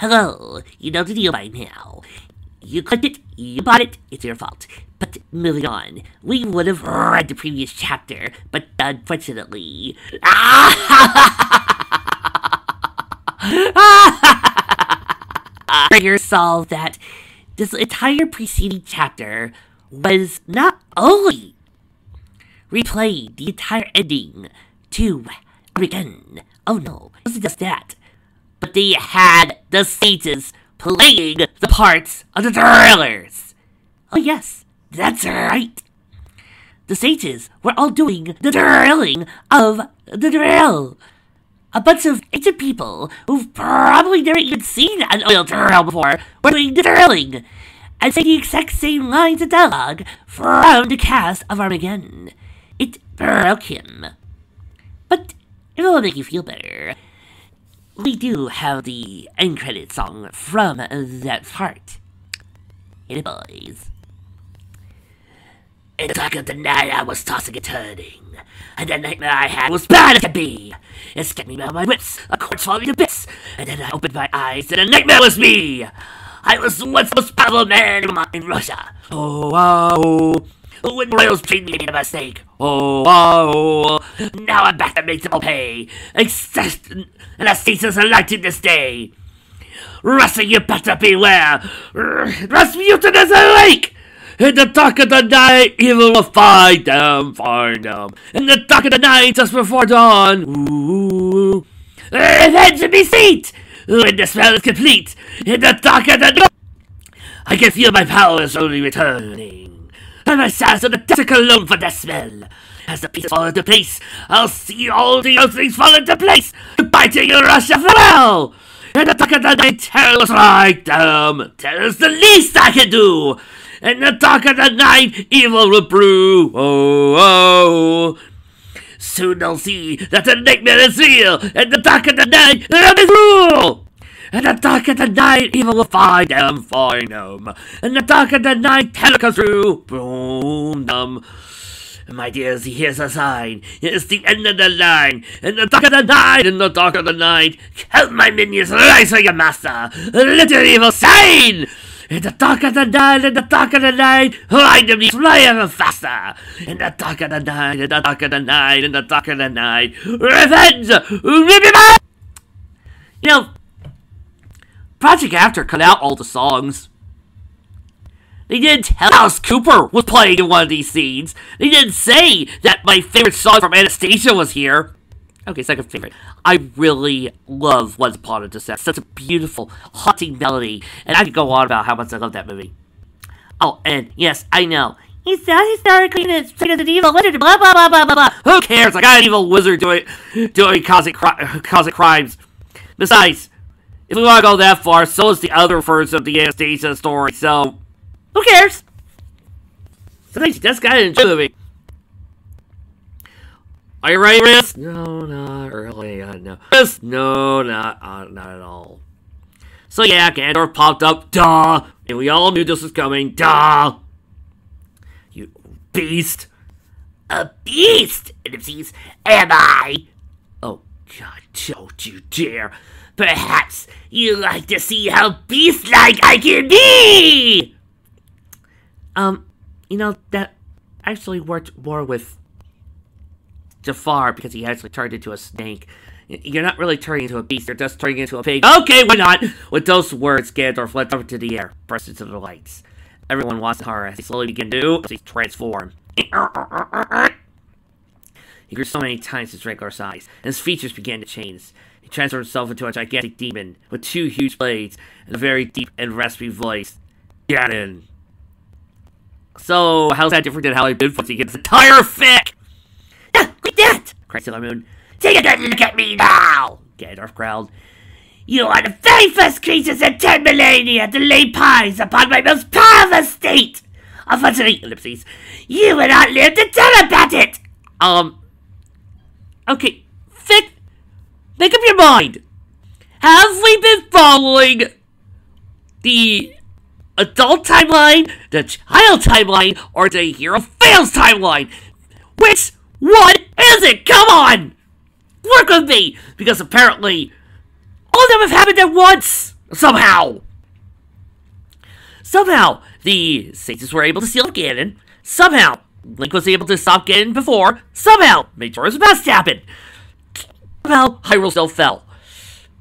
Hello, you know the deal by now. You clicked it, you bought it, it's your fault. But moving on, we would have read the previous chapter, but unfortunately... Figure solved that this entire preceding chapter was not only replaying the entire ending to again. Oh no, it wasn't just that. But they had the sages playing the parts of the drillers. Oh yes, that's right. The sages were all doing the drilling of the drill. A bunch of ancient people who've probably never even seen an oil drill before were doing the drilling and saying the exact same lines of dialogue from the cast of Armageddon. It broke him. But if it will make you feel better, we do have the end credit song from that part. Hey, boys. In the dark of the night, I was tossing and turning, and the nightmare I had was bad as could be. It scared me out of my wits, a corpse falling to bits, and then I opened my eyes, and the nightmare was me. I was once the most powerful man in Russia. Oh, when royals treated me a mistake. Oh, now I'm back to make them all pay. And the status are light to this day. Russia, you better beware. Rasputin is awake. In the dark of the night, evil will find them. In the dark of the night, just before dawn. Ooh, revenge should be sweet. When the spell is complete. In the dark of the night, I can feel my power slowly returning. I'm a sad so the desert alone for that smell. As the pieces fall into place, I'll see all the other things fall into place. Goodbye to you, Russia, farewell. In the dark of the night, terror will strike them. Terror's the least I can do. In the dark of the night, evil will brew. Oh. Soon they'll see that the nightmare is real. In the dark of the night, they'll be rule. In the dark of the night, evil will find them. In the dark of the night, terror comes through. Boom, my dears, here's a sign. It's the end of the line. In the dark of the night, help my minions rise for your master. Let your evil sign. In the dark of the night, find them fly ever faster. In the dark of the night, revenge! You know, Project After cut out all the songs. They didn't tell Alice Cooper was playing in one of these scenes. They didn't say that my favorite song from Anastasia was here. Okay, second favorite. I really love Once Upon a Time. Such a beautiful, haunting melody. And I could go on about how much I love that movie. Oh, and yes, I know. He's not historically an evil wizard, blah, blah, blah, blah, blah, blah. Who cares? I got an evil wizard doing cosmic crimes. Besides, if we want to go that far, so is the other version of the Anastasia story, so who cares? Sometimes you just gotta enjoy the movie. Are you ready, Riz? No, not really. No. Riz? No, not at all. So yeah, Gandalf popped up. Duh! And we all knew this was coming. Duh! You beast! A beast! Ellipses. Am I? Oh, God, don't you dare. Perhaps you'd like to see how beast-like I can be! You know, that actually worked more with Jafar, because he actually turned into a snake. You're not really turning into a beast, you're just turning into a pig. Okay, why not? With those words, Gandalf leapt up into the air, burst into the lights. Everyone watched horror as he slowly began to do as he transformed. He grew so many times his regular size, and his features began to change. He transformed himself into a gigantic demon with 2 huge blades and a very deep and raspy voice. Ganon. So, how's that different than how he did once he gets his entire fic? Quit that! cried Sailor Moon. Take a good look at me now! Gandalf growled. You are the very first creatures in 10 millennia to lay pies upon my most powerful state! Unfortunately, ellipses, you will not live to tell about it! Okay, Fic, make up your mind. Have we been following the adult timeline, the child timeline, or the hero fails timeline? Which one is it? Come on! Work with me! Because apparently, all of them have happened at once! Somehow, the sages were able to seal up Ganon. Somehow, Link was able to stop Ganon before. Somehow, Majora's Mask happened. Somehow, Hyrule still fell.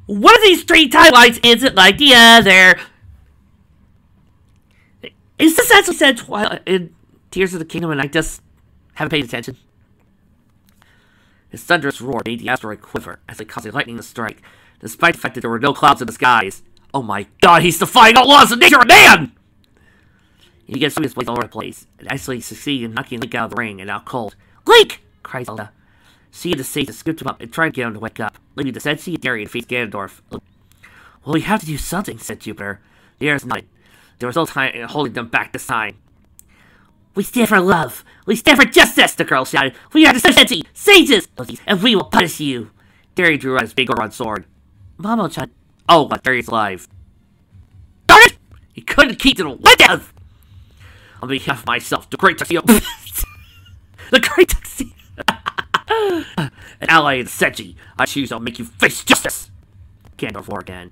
One of these three timelines isn't like the other. Is this actually said in Tears of the Kingdom and I just haven't paid attention? His thunderous roar made the asteroid quiver as it caused lightning to strike, despite the fact that there were no clouds in the skies. Oh my god, he's defying all laws of nature and man! He gets his blades all over the place, and actually succeeded in knocking Link out of the ring and out cold. Link! Cries Zelda. Seeing the sages scooped him up and tried to get him to wake up, leaving the Sensi and Darien to face Ganondorf. Well, we have to do something, said Jupiter. The air is night. There was no time in holding them back this time. We stand for love! We stand for justice! The girl shouted. We are the Sensi, sages, and we will punish you! Darien drew out his big Goron sword. Momo-chan. Oh, but Darien's alive. Darn it! He couldn't keep to the windows! On behalf of myself, the Great Tuxedo. The Great Tuxedo. An ally of the Sensi. I choose I'll make you face justice. Ganondorf war again.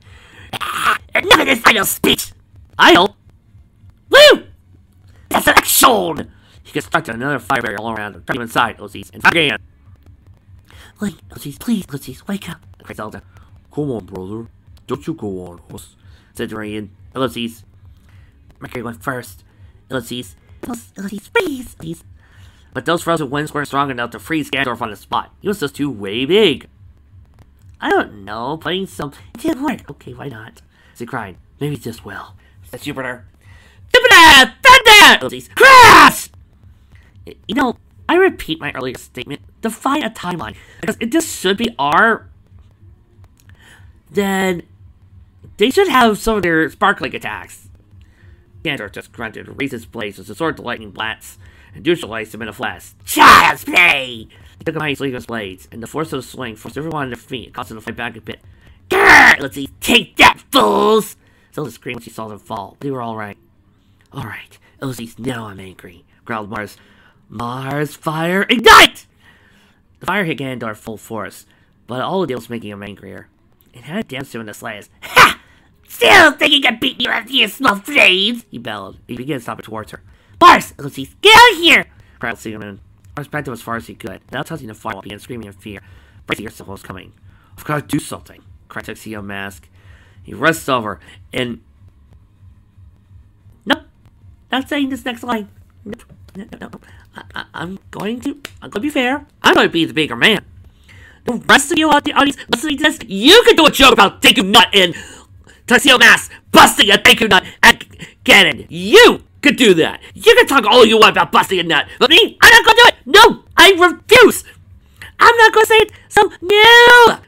Enough of this idle speech! Idle? Woo! That's an action! He constructed another fire barrier all around him, trapping him inside, Ozzy, and again. Link, Ozzy, please, Ozzy, wake up! Cried Zelda. Come on, brother. Don't you go on, horse, said Darien. Ellipses. Mercury went first. Ellipses, please. But those frozen winds weren't strong enough to freeze Ganondorf on the spot. He was just too way big. I don't know, putting some... It didn't work. Okay, why not? She cried. Maybe it just will. Said Jupiter. Jupiter! Thunder! Ellipses. Crash! You know, I repeat my earlier statement. Define a timeline. Because if this should be our... Then... They should have some of their sparkling attacks. Ganondorf just grunted and raised his blades as the sword to lightning blats and neutralized him in a flash. Child's play! He took him out his leader's blades, and the force of the swing forced everyone on their feet and caused them to fight back a bit. Grrr! Let's see, take that, fools! Zelda screamed when she saw them fall. They were alright. Alright, Ellipses, now I'm angry, growled Mars. Mars, fire, ignite! The fire hit Ganondorf full force, but all of it was making him angrier. It hadn't damaged him in the slightest. Ha! Still think you can beat me with your small flames! He bellowed. He began stomping towards her. Mars! Ellipses, get out of here! Cried Cinnamon. Mars backed up as far as he could, now touching the fire while began screaming in fear. Bracing yourself was coming. I've got to do something, cried Tuxedo Mask. He rushed over, and... Nope. Not saying this next line. Nope. No. I'm going to be fair. I'm going to be the bigger man. The rest of you out the audience listening to this, you can do a joke about Deku Nut and Tuxedo Mask busting a Deku Nut at Ganon. You could do that. You can talk all you want about busting a nut. But me, I'm not going to do it. No, I refuse. I'm not going to say it. So, no.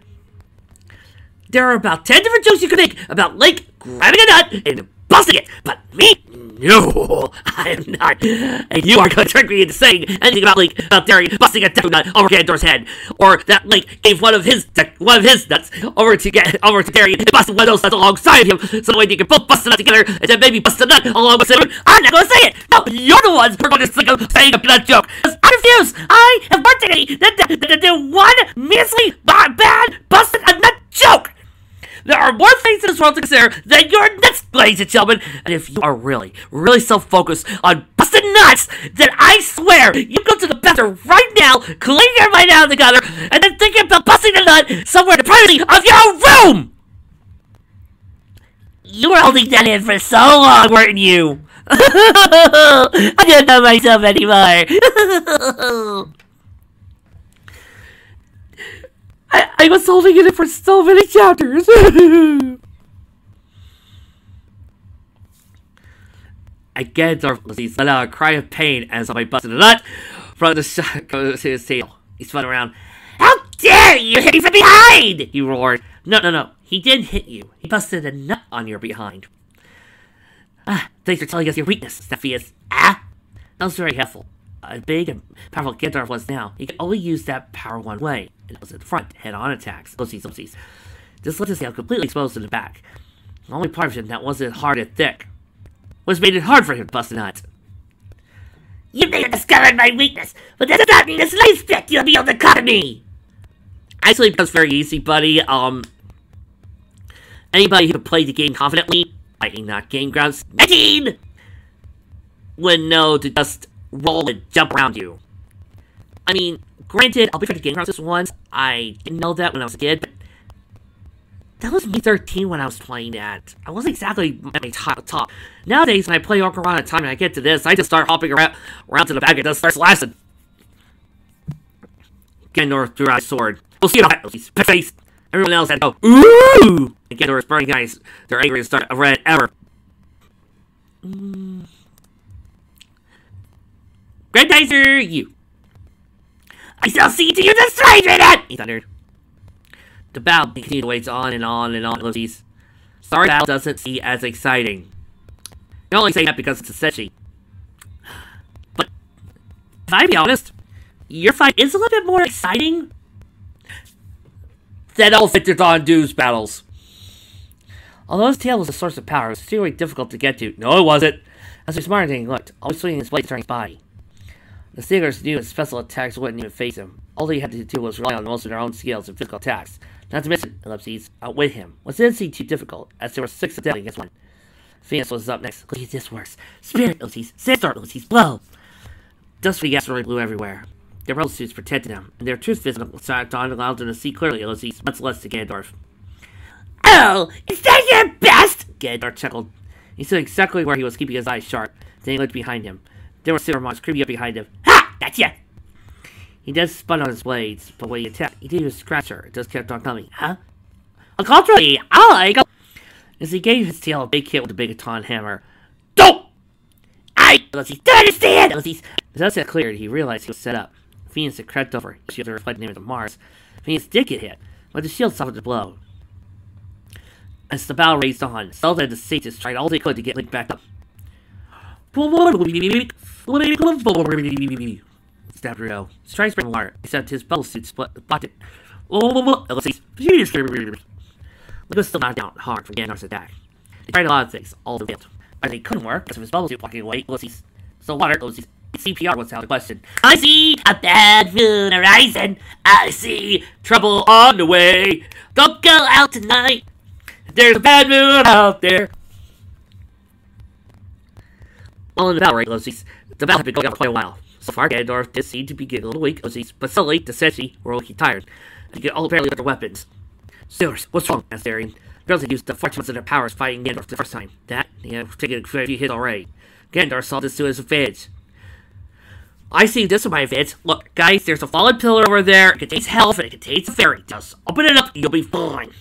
There are about 10 different jokes you can make about Link grabbing a nut and busting it. But me, no, I am not. And you are going to trick me into saying anything about Link, about Darien busting a Deku Nut over Ganondorf's head, or that Link gave one of his nuts over to Darien and busted one of those nuts alongside him, so that way they can both bust the nut together and then maybe bust the nut along with him. I'm not going to say it. No, you're the ones who are going to think of saying a nut joke. I refuse. I have more dignity than one measly bad busted a nut joke. There are more things in this world to consider than your nuts, ladies and gentlemen. And if you are really, really so-focused on busting nuts, then I swear you go to the bathroom right now, clean your mind out together, and then think about busting a nut somewhere in the privacy of your own room! You were holding that in for so long, weren't you? I don't know myself anymore. I was holding it in for so many chapters. Again, Dorothy let out a cry of pain as somebody busted a nut from the shot goes to his tail. He spun around. How dare you hit me from behind! He roared. No. He didn't hit you. He busted a nut on your behind. Thanks for telling us your weakness, Cepheus. That was very helpful. Big and powerful Ganondorf was now. He could only use that power one way. It was in front, head-on attacks. Oopsies. This left his tail completely exposed in the back. The only part of him that wasn't hard and thick was made it hard for him to bust a nut. You may have discovered my weakness, but that does not mean this life spec you'll be able to cut me! Actually, it becomes very easy, buddy. Anybody who can play the game confidently, fighting that game grounds 19, would know to just roll and jump around you. I mean, granted, I'll be fair to game grounds this once. I didn't know that when I was a kid, but that was me 13 when I was playing that. I wasn't exactly at my top. Nowadays, when I play Ocarina of Time and I get to this, I just start hopping around to the back and just start slashing. Ganondorf drew out his sword. We'll see about it. Face. Everyone else had to go, ooh! And Ganondorf's burning eyes. They're angry and start red ever. Grandizer, you. I shall see to you destroy Dreadnought! He thundered. The battle continued to wage on and on and on. Sorry, battle doesn't seem as exciting. You're only saying that because it's a Sechi. But, if I be honest, your fight is a little bit more exciting than all Victor Dondu's battles. Although his tail was a source of power, it was extremely difficult to get to. No, it wasn't. As his smarter than he looked, always swinging his blade during his body. The Steelers knew his special attacks wouldn't even face him. All they had to do was rely on most of their own skills and physical attacks. Not to mention, ellipses, outwit him. What didn't seem too difficult, as there were 6 of them against 1. Phoenix was up next. Look at this works. Spirit, ellipses, Sandstorm, ellipses, blow! Dust from the asteroid blew everywhere. Their rebel suits protected them, and their truth vision allowed them to see clearly, ellipses, much less to Ganondorf. Oh, is that your best? Ganondorf chuckled. He stood exactly where he was, keeping his eyes sharp. Then he looked behind him. There were silver monsters creeping up behind him. Ha! Gotcha! He just spun on his blades, but when he attacked, he didn't even scratch her. It just kept on coming. Huh? On contrary, I go. As he gave his tail a big hit with the big baton hammer. Don't! Don't understand! As the dust had cleared, he realized he was set up. Phoenix had crept over. He shielded the reflected image of Mars. Phoenix did get hit, but the shield suffered the blow. As the battle raged on, Zelda and the sages tried all they could to get Link back up. Snapped Rio. He tried to spring water, except his bubble suit blocked it. Link was still knocked down hard from Ganondorf's attack. They tried a lot of things, all the failed. But they couldn't work because of his bubble suit blocking away. So water, CPR was out of the question. I see a bad moon horizon. I see trouble on the way. Don't go out tonight. There's a bad moon out there. All in the battle, right, Losies? The battle had been going on for quite a while. So far, Ganondorf did seem to be getting a little weak, Losies, but suddenly, the Sechi were looking tired. And you could all barely lift their weapons. Sailors, what's wrong? Asked Darien. Girls had used the 4 months of their powers fighting Ganondorf the first time. That, he had taken a few hits already. Ganondorf saw this to his advantage. I see this with my advantage. Look, guys, there's a fallen pillar over there. It contains health and it contains a fairy. Just open it up and you'll be fine.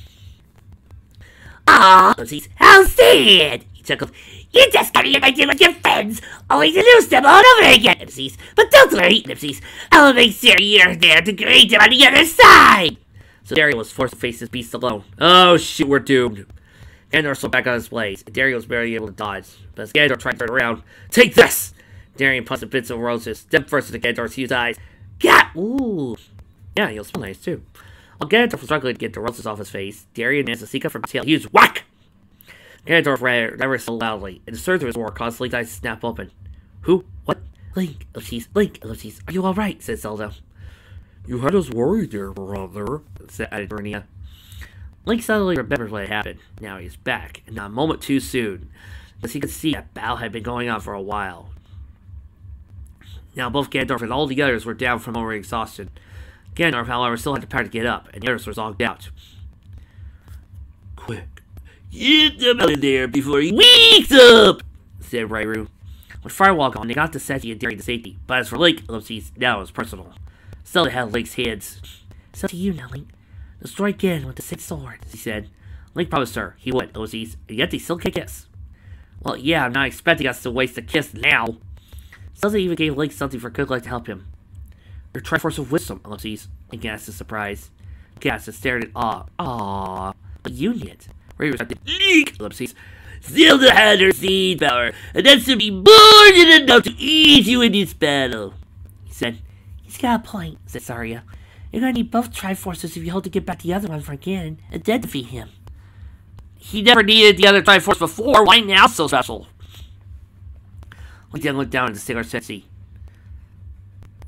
Ah, Losies, how sad! He chuckled. You just gotta get my deal with your friends, only to lose them all over again, Ipsies. But don't worry, Ipsies. I'll make sure you're there to greet them on the other side. So Darien was forced to face his beast alone. Oh shoot, we're doomed. Ganondorf slowed back on his blades, and Darien was barely able to dodge. But as Ganondorf tried to turn around, take this! Darien punched the bits of roses, then first into Ganondorf's huge eyes. Gat! Ooh. Yeah, he'll smell nice too. While Ganondorf was struggling to get the roses off his face, Darien managed to sneak up from his tail. Huge whack! Ganondorf ran ever so loudly, and the surge of his roar caused Link's eyes to snap open. Who? What? Link, ellipses, Link, ellipses. Are you alright? Said Zelda. You had us worried there, brother, said Adrenia. Link suddenly remembered what had happened. Now he's back, and not a moment too soon, as he could see that battle had been going on for a while. Now both Ganondorf and all the others were down from over exhaustion. Ganondorf, however, still had the power to get up, and the others were zogged out. Quick, get them out of there before he wakes up, said Rairu. With Firewall gone, they got to Sechi and Darien to safety, but as for Link, ellipses, now it was personal. Zelda had Link's hands. It's up to you now, Link. Destroy again with the 6 swords, he said. Link promised her he would, ellipses, and yet they still can't kiss. Well, yeah, I'm not expecting us to waste a kiss now. Zelda even gave Link something for good luck to help him. Your Triforce of Wisdom, ellipses, Link asked in surprise. Gasped and stared in awe. Aww, a union. Rairu said, Link, ellipses. Zelda had her seed power, and that should be more than enough to ease you in this battle, he said. He's got a point, said Saria. You're gonna need both Triforces if you hope to get back the other one for Ganon, and then defeat him. He never needed the other Triforce before. Why now so special? Link then looked down at the sailor Sensi.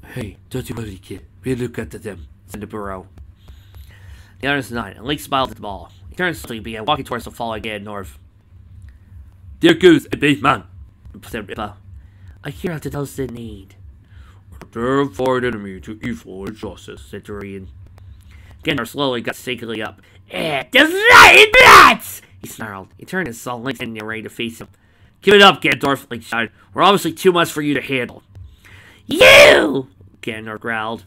Hey, don't you worry, kid. We look at them, said the burrow. The others nodded, and Link smiled at them all. He turned slowly and began walking towards the falling Ganondorf. There goes a big man, said Impa. A hero to those in need. A terrified enemy to evil and justice, said Durian. Ganondorf slowly got shakily up. Deserted brats! He snarled. He turned and saw Link standing there ready to face him. Give it up, Ganondorf, Link shouted. We're obviously too much for you to handle. You! Ganondorf growled.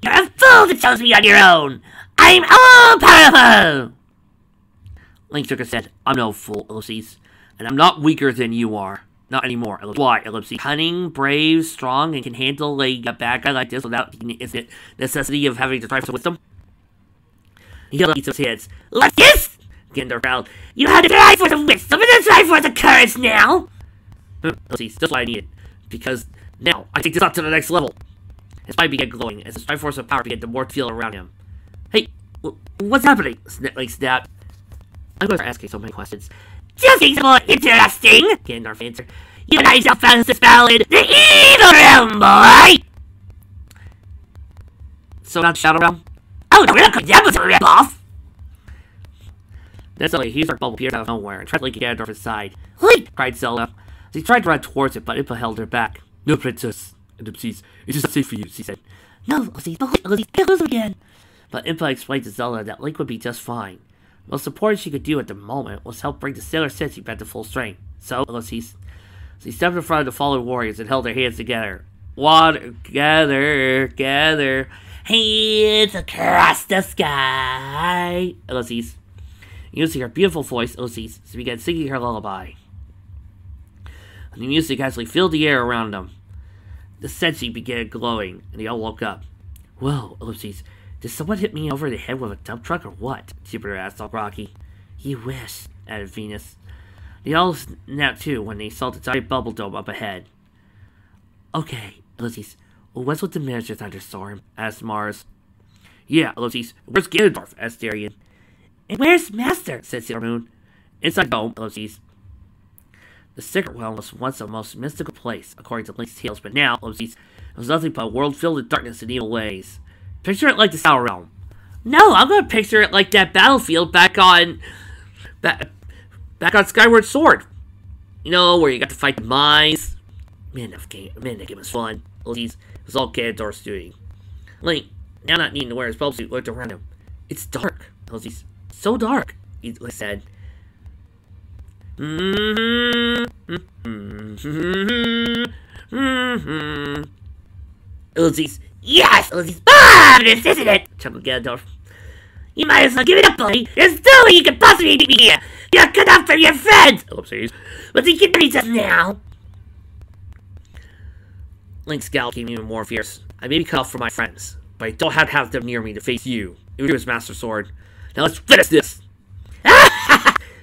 You're a fool that chose me on your own! I'm all powerful! Link shook his head. I'm no fool, Ellipses. And I'm not weaker than you are. Not anymore. Why, Ellipses? Cunning, brave, strong, and can handle a bad guy like this without the necessity of having to try for wisdom? He held up each of his hands. Like this? Ganondorf growled. You had to try for the wisdom and then try for the courage now! Ellipses, that's what I needed. Because now, I take this up to the next level. His body began glowing as the Triforce of Power began to morph feel around him. Hey, what's happening? Link snapped. I'm going to asking so many questions. Just things more interesting, Ganondorf answered. You and I yourself found this spell in the Evil Realm, boy! So not Shadow Realm? Oh, no, that was a rip-off! Then suddenly, a huge dark bubble appeared out of nowhere and tried to link Ganondorf's side. Link! Cried Zelda. She tried to run towards it, but Impa held her back. No, Princess. And Ellipses, it's just safe for you, she said. No, Ellipses, can't lose him again! But Impa explained to Zelda that Link would be just fine. The most important she could do at the moment was help bring the Sailor Senshi back to full strength. So, Ellipses, she stepped in front of the fallen warriors and held their hands together. Gather, hands across the sky. Ellipses, using her beautiful voice, Ellipses, she began singing her lullaby. And the music actually filled the air around them. The Senshi began glowing, and they all woke up. Whoa, Ellipses, did someone hit me over the head with a dump truck or what? Jupiter asked all Rocky. You wish, added Venus. They all snapped too when they saw the giant bubble dome up ahead. Okay, Ellipses, what's with the miniature thunderstorm? Asked Mars. Yeah, Ellipses, where's Ganondorf? Asked Darien. And where's Master? Said Sailor Moon. Inside dome, Ellipses. The Secret Realm was once the most mystical place, according to Link's tales, but now, Ellipses, it was nothing but a world filled with darkness and evil ways. Picture it like the Sour Realm. No, I'm gonna picture it like that battlefield back on Skyward Sword. You know, where you got to fight the mines. Man, that game was fun. Ellipses, it was all Ganondorf's doing. Link, now not needing to wear his bubble suit, looked around him. It's dark, Ellipses. So dark, he said. Ellipses. Yes, Ellipses. This isn't it? Chuckled Ganondorf. You might as well give it up, buddy. There's no way you could possibly beat me here. You're cut off from your friends. Ellipses. But they can beat us now. Link's scowl became even more fierce. I may be cut off from my friends, but I don't have to have them near me to face you. It was his Master Sword. Now let's finish this.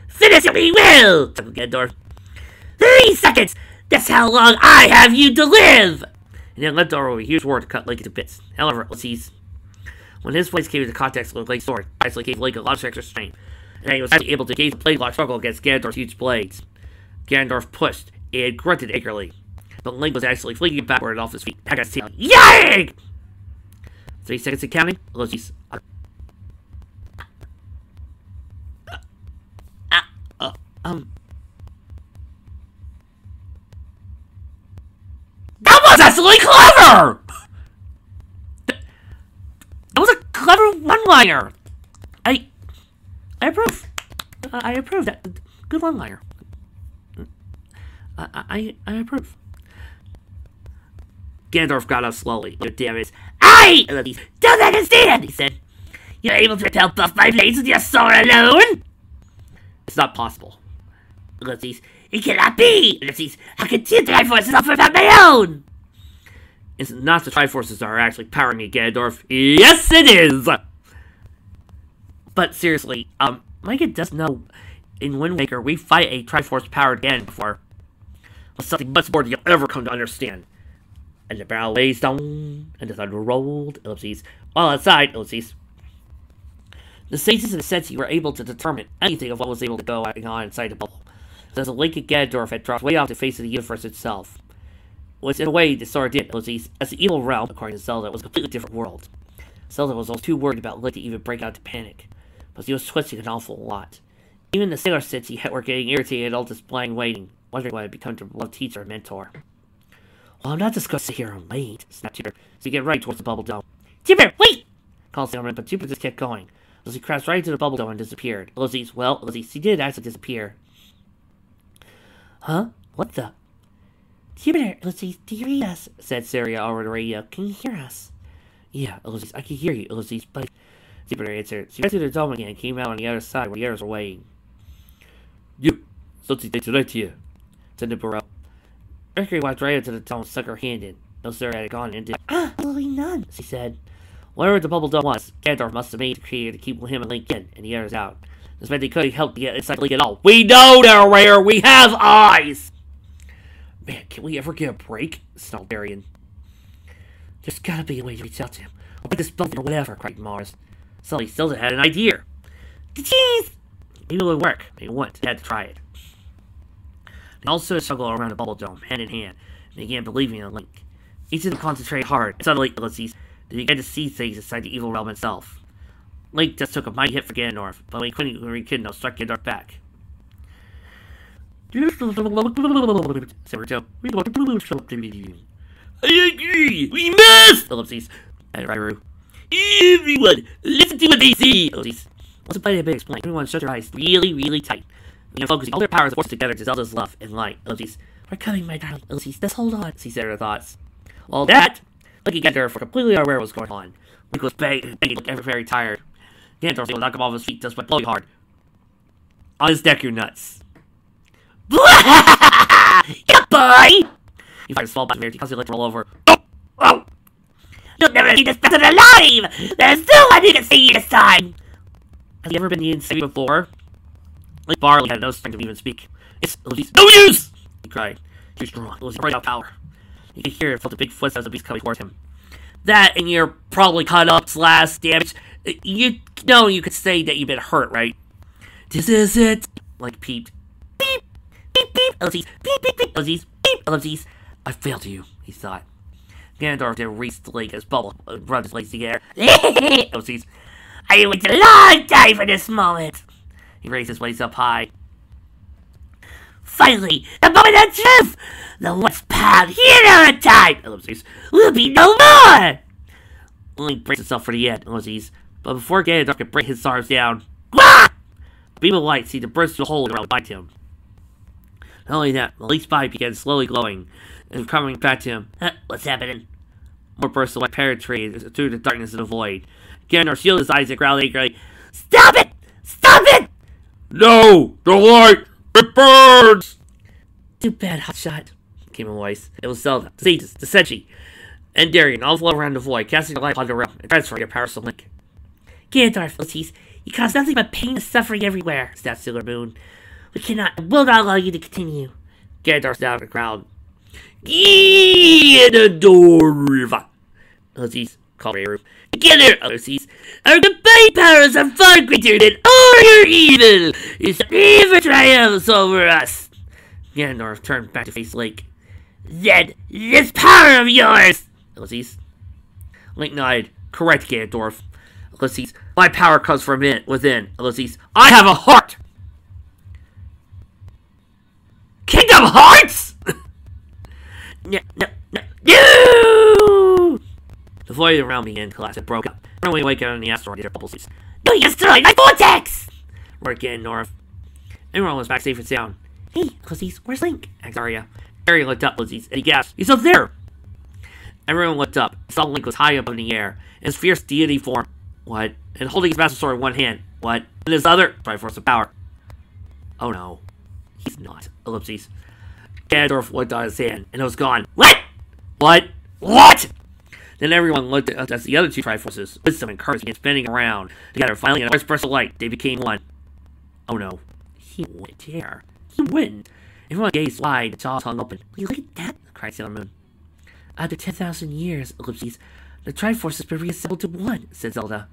Finish it, we will! Chuckled Ganondorf. 3 seconds! That's how long I have you to live! And then leapt over with a huge sword to cut Link into bits. However, Ellipses, when his blades came into contact with Link's sword, it actually gave Link a lot of extra strength, and he was actually able to engage the blade lock struggle against Ganondorf's huge blades. Ganondorf pushed and grunted angrily, but Link was actually flinging backward off his feet. I got his tail. Yag! 3 seconds and counting. Ellipses. That was actually clever! That was a clever one-liner! I approve. I approve that. Good one-liner. I approve. Ganondorf got up slowly. Damn it. I don't understand, he said. You're able to repel both my blades with your sword alone? It's not possible. Ellipses, it cannot be! Ellipses, how can two Triforces offer without my own? It's not the Triforces that are actually powering me, Ganondorf. Yes, it is! But seriously, Micah does know in Wind Waker we fight a Triforce-powered Ganon before. Well, something much more than you'll ever come to understand. And the barrel lays down, and the thunder rolled, Ellipses. While outside, Ellipses, the sages and the Senshi were able to determine anything of what was able to go on inside the bubble. As Link and Ganondorf had dropped way off the face of the universe itself. Which, in a way, the sort of did, Ellipses, as the evil realm, according to Zelda, was a completely different world. Zelda was almost too worried about Link to even break out into panic. but he was twisting an awful lot. Even the sailor Cincy were getting irritated at all this blind waiting, wondering what had become to love teacher and mentor. Well, I'm not just going to sit here and wait, snapped Jupiter, so he get right towards the bubble dome. Jupiter, wait! Called Sailorman, but Jupiter just kept going. Lizzie crashed right into the bubble dome and disappeared. Lizzie, she did actually disappear. Huh? What the? Jupiter, Lizzie, do you hear us? Said Syria over the radio. Can you hear us? Yeah, Lizzie, I can hear you, Lizzie, but... Jupiter answered. She got to the dome again and came out on the other side where the others were waiting. You, something they tonight to you, said the Burrow. Mercury walked right into the dome and stuck her hand in. No Syria had gone into. Absolutely none, she said. Whatever the bubble dome was, Ganondorf must have made the creator to keep him and Link in, and the others out. This meant they couldn't help to get inside Link at all. We know they're rare! We have eyes! Man, can we ever get a break? Snarled Darian. There's gotta be a way to reach out to him. Or break this bubble or whatever, cried Mars. Suddenly, Zelda had an idea. Jeez! Maybe it would work. Maybe it wouldn't. They had to try it. They all stood and struggled around the bubble dome, hand in hand, and began believing in Link. Each of them concentrated hard, and suddenly, they began to see things inside the evil realm itself. Link just took a mighty hit for Ganondorf, but when he couldn't rekindle, struck Ganondorf back. I agree! We must! Ellipses. And Rairu. Everyone, listen to what they say! Ellipses. Once upon a bit explained, everyone shut their eyes really, really tight. Began focusing all their powers and forces together to Zelda's love and light. Ellipses. We're coming, my darling. Ellipses. Just hold on, she said her thoughts. Well, that... Link and Ganondorf were completely unaware of what was going on. Link was begging, very tired. Ganondorf would knock him off his feet just by blowing hard. On his neck, you nuts. Yeah, boy! He fired a small blast of air to cause the to roll over. Oh! Oh! You'll never see this bastard alive! There's no one who can see you this time! Has he ever been in city before? Link barely had no strength to even speak. It's Lucy's no use! He cried. Too strong. Lucy's running out of power. You could hear and felt the big footsteps of the beast coming towards him. That and you're probably caught up / damaged. You know you could say that you've been hurt, right? This is it! Like peeped. Beep! Beep beep! Ellipses! Beep beep beep! Ellipses! Beep! Ellipses! I failed you, he thought. Ganondorf did reach the lake as bubble rubbed his legs together. Ellipses! I waited a long time for this moment! He raised his waist up high. Finally, the moment of truth! The once proud hero of time! Ellipses. Will be no more! Link braced himself for the end, Ellipses. But before Ganondorf could bring his arms down, a beam of light seemed to burst through the hole around behind him. Not only that, Link's body began slowly glowing, and coming back to him. What's happening? More bursts of light penetrated through the darkness of the void. Ganondorf shielded his eyes and growled angrily, Stop it! Stop it! No! The light! It burns! Too bad, hotshot, came a voice. It was Zelda, the Sages, the Senshi, and Darian all flow around the void, casting the light upon the realm and transferring their powers to Link. Ganondorf, Ellipses, you cause nothing but pain and suffering everywhere, snapped Sailor Moon. We cannot and will not allow you to continue. Ganondorf down the crowd. Ganondorf! Ellipses called Rairu. Together, Ellipses, our combined powers are far greater than all your evil! You shall never triumph over us! Ganondorf turned back to face Link. Then, this power of yours! Ellipses. Link nodded. Correct, Ganondorf. Ellipses. My power comes from within. Ellipses. I have a heart! Kingdom Hearts?! No! The void around me and collapsed and broke up. Runaway wake out on the asteroid near bubble suits. No, you destroyed my vortex! Roared Ganondorf. Everyone was back safe and sound. Hey, Ellipses, where's Link? asked Arya. Harry looked up, Ellipses, and he gasped. He's up there! Everyone looked up. Saw Link was high up in the air, in his fierce deity form. What? And holding his master sword in one hand. What? And his other? Triforce of power. Oh no. He's not. Ellipses. Ganondorf looked at his hand, and it was gone. What? What? What? Then everyone looked at the other two Triforces. Wisdom and courage began spinning around. Together, finally, in a first burst of light, they became one. Oh no. He wouldn't dare. He wouldn't. Everyone gazed wide, jaws hung open. Will you look at that? Cried Sailor Moon. After 10,000 years, Ellipses, the Triforce has been reassembled to one, said Zelda.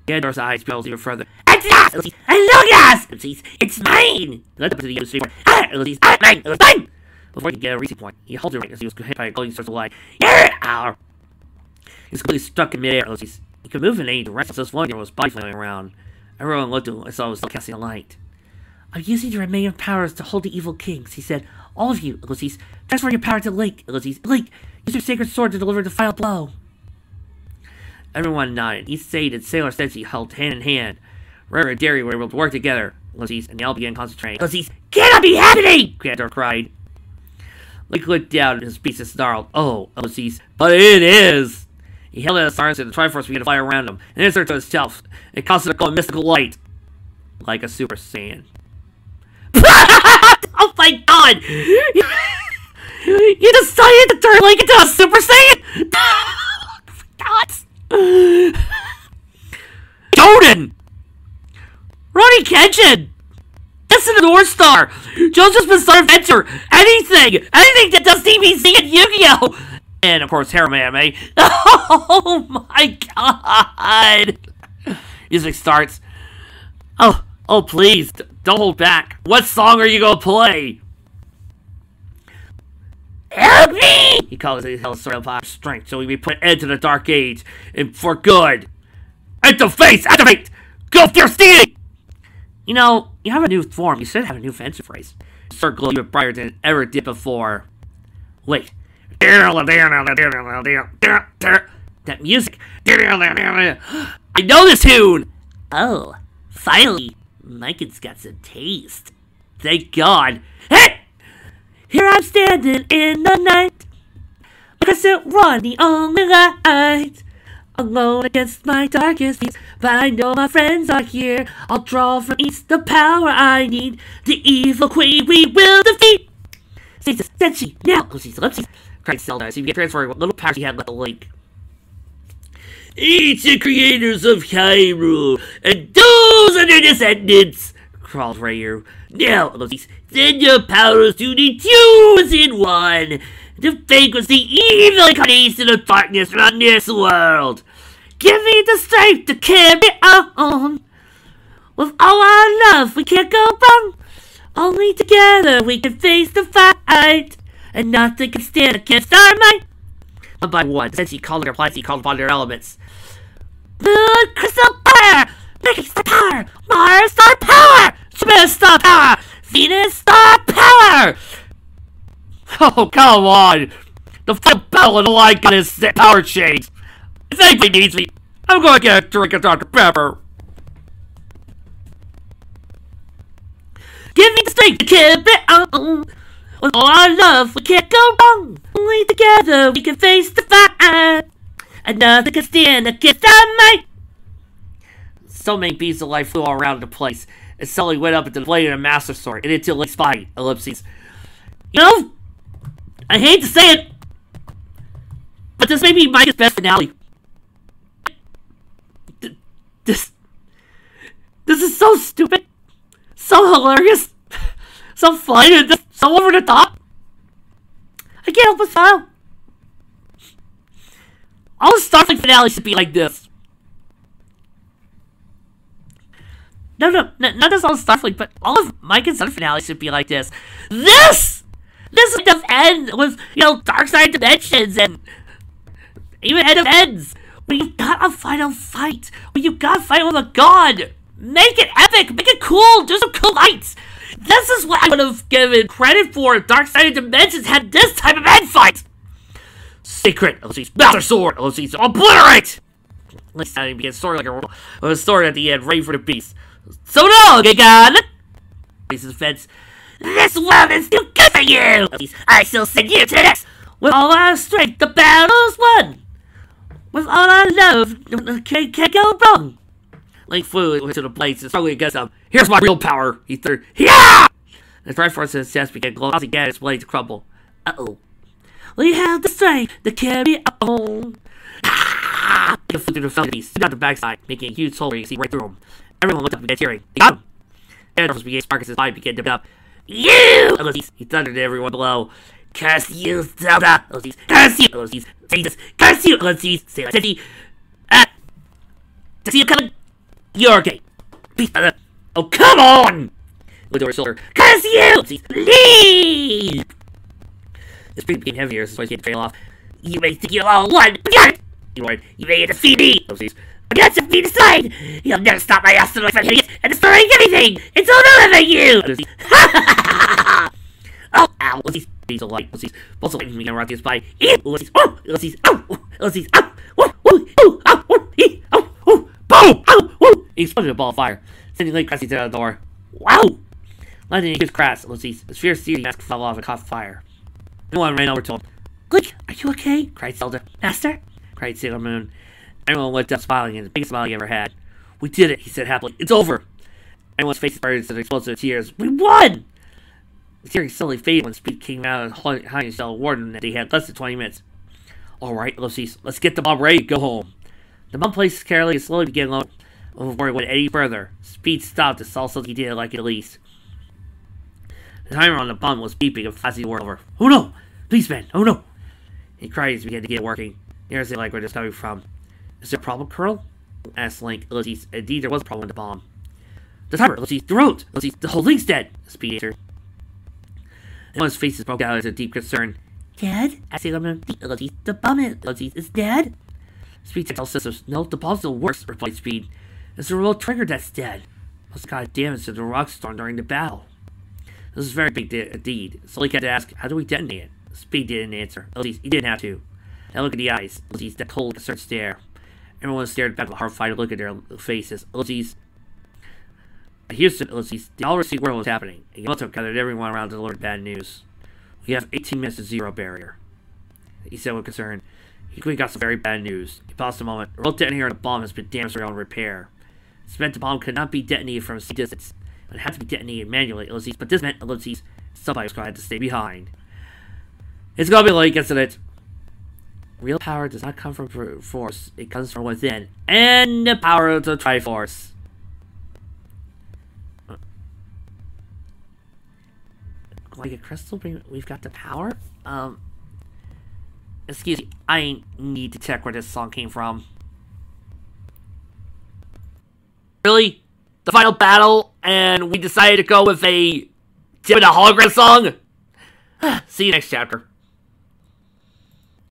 Ganondorf's eyes traveled even further. At last, Ellipses! At long last! Ellipses, it's mine! He led up to the other street. Ellipses, mine! It was mine! Before he could get a reaching point, he held it right as he was hit by a glowing source of light. Ow! He was completely stuck in midair, Ellipses. He could move in any direction, so his floating was body flailing around. Everyone looked at him and saw he was still casting a light. I'm using the remaining powers to hold the evil kings, he said. All of you, Ellipses, transfer your power to Link, Ellipses. Link, use your sacred sword to deliver the final blow. Everyone nodded. East Sade and Sailor Senshi held hand in hand. Rare and Derry were able to work together, Ellipses, and they all began concentrating. Ellipses, cannot be happening! Grandor cried. Link looked down and his beast snarled. Oh, Ellipses, but it is! He held out his arms and the Triforce began to fly around him, and insert to itself. It caused it to glow in mystical light. Like a Super Saiyan. Oh my god! You decided to turn Link into a Super Saiyan? God! Jordan! Ronnie Kenshin! This is the North Star! Joseph's Bizarre Adventure! Anything! Anything that does DBZ and Yu-Gi-Oh! And of course, Harem Anime. Oh my god! Music starts. Oh please, don't hold back. What song are you gonna play? Help me! He calls it hell sword of strength, so we may put an end to the Dark Age, and for good. Interface, activate! Go for your stealing! You know, you have a new form. You should have a new fancy phrase. Start glowing even brighter than it ever did before. Wait. That music. I know this tune! Oh, finally. Mike's got some taste. Thank God. Hey! Here I'm standing in the night. Because it run the only light. Alone against my darkest fears. But I know my friends are here. I'll draw from each the power I need. The evil queen we will defeat. Stasis, Senshi, now! Ellipses, cried Zelda, so you can transfer what little power she had left to Link. Ancient creators of Hyrule, and those of their descendants, crawled Ryu. Now, Ellipses, send your powers to the chosen one, to vanquish the evil incarnation of darkness around this world. Give me the strength to carry on. With all our love, we can't go wrong. Only together we can face the fight, and nothing can stand against our might. One by one, since he called their planets, he called upon their elements. Moon crystal power! Mercury star power! Mars star power! Jupiter star power! Venus star power! Oh, come on! The final battle of the line got his power changed. If anybody needs me, I'm going to get a drink of Dr. Pepper. Give me the strength to carry on. With all our love, we can't go wrong. Only together we can face the fight, and nothing can stand against our might. So many beams of light flew all around the place, and suddenly went up into the blade of a Master Sword, and into Link's body. Ellipses. You know, I hate to say it, but this may be Mike's best finale. This is so stupid, so hilarious, so funny, and just so over the top. I can't help but smile. All the Starfleet finales should be like this. No, not just all Starfleet, but all of Mike and Sun finales should be like this. This kind of end with, you know, Dark Side Dimensions and even End of Ends. When you've got a final fight, when you've got a fight with a god, make it epic, make it cool, do some cool lights. This is what I would have given credit for if Dark Side Dimensions had this type of end fight. Secret, Ellipses, Master Sword, Ellipses, obliterate! Let's not even be a sword like a sword at the end, ready for the beast. So no, Gigan! Faces fence. This world is too good for you! I shall send you to the next. With all our strength, the battle's won. With all our love, can't go wrong. Link flew into the blades and struggled against them. Here's my real power, he thundered. Yeah! The Triforce in his chest began glowing as he began his blades to crumble. Uh-oh. We have the strength to carry on. Ah! He flew through the felonies, stood on the backside, making a huge hole where you can see right through him. Everyone looked up and began cheering. They got him! And the Triforce began sparking his mind, began to up. You! Ellipses, he thundered at everyone below. Curse you, Zelda! Ellipses, curse you! Ellipses, Jesus, curse you! Ellipses, say like Senshi. To see you coming. You're okay. Please, oh, come on! Looked over his shoulder. Curse you! Ellipses, leave! The street became heavier, so he had to trail off. You may think you're all one, but you're not! He roared. You may defeat me! Ellipses, I'm gonna set me aside! You'll never stop my asteroid from hitting it and destroying anything! It's all over you! Oh, ow! He's alight. He's also letting me around his body. Oh! Boom! Ow! He exploded a ball of fire, sending Link crashing out of the door. Wow! Landing in a huge crash, Ulysses. His fierce seating mask fell off and caught fire. Everyone ran over to him. Link, are you okay? Cried Zelda. Master? Cried Sailor Moon. Everyone looked up smiling, and the biggest smile he ever had. We did it, he said happily. It's over! Everyone's faces burst into explosive tears. We won! The tears suddenly faded when Speed came out and hiding himself warning that they had less than 20 minutes. Alright, Ulysses, let's get the bomb ready to go home. The bomb placed carefully and slowly began low before it went any further. Speed stopped and saw something he didn't like at least. The timer on the bomb was beeping and flashing the word over. Oh no! Please, man! Oh no! He cried as he began to get working. Here's the like where it's coming from. Is there a problem, Colonel? Asked Link. Ulysses. Indeed, there was a problem with the bomb. The timer! Ulysses, the road! Ulysses, the whole thing's dead! Speed answered. Everyone's faces broke out in deep concern. Dead? Asked Sailor Moon. Ulysses, the bomb is dead? Speed tells systems. No, the bomb's still worse, replied Speed. It's the remote trigger that's dead. Must have got damage to the rock storm during the battle. This is very big indeed. So Link had to ask, how do we detonate it? Speed didn't answer. At least he didn't have to. Now look at the eyes. At least that cold, concerned stare. Everyone stared back with a horrified look at their faces. Ulysses. Houston, Ulysses. The all received world was happening. And Yamato gathered everyone around to deliver bad news. We have 18 minutes to zero barrier. He said with concern. We got some very bad news. He paused a moment. The remote detonator on the bomb has been damaged around repair. This meant the bomb could not be detonated from a safe distance. It had to be detonated manually, Ulysses. But this meant, Ulysses, somebody was going to have to stay behind. It's gonna be late, isn't it? Real power does not come from force. It comes from within. And the power of the Triforce. Like a crystal, we've got the power? Excuse me, I need to check where this song came from. Really? The final battle, and we decided to go with a hologram song? See you next chapter.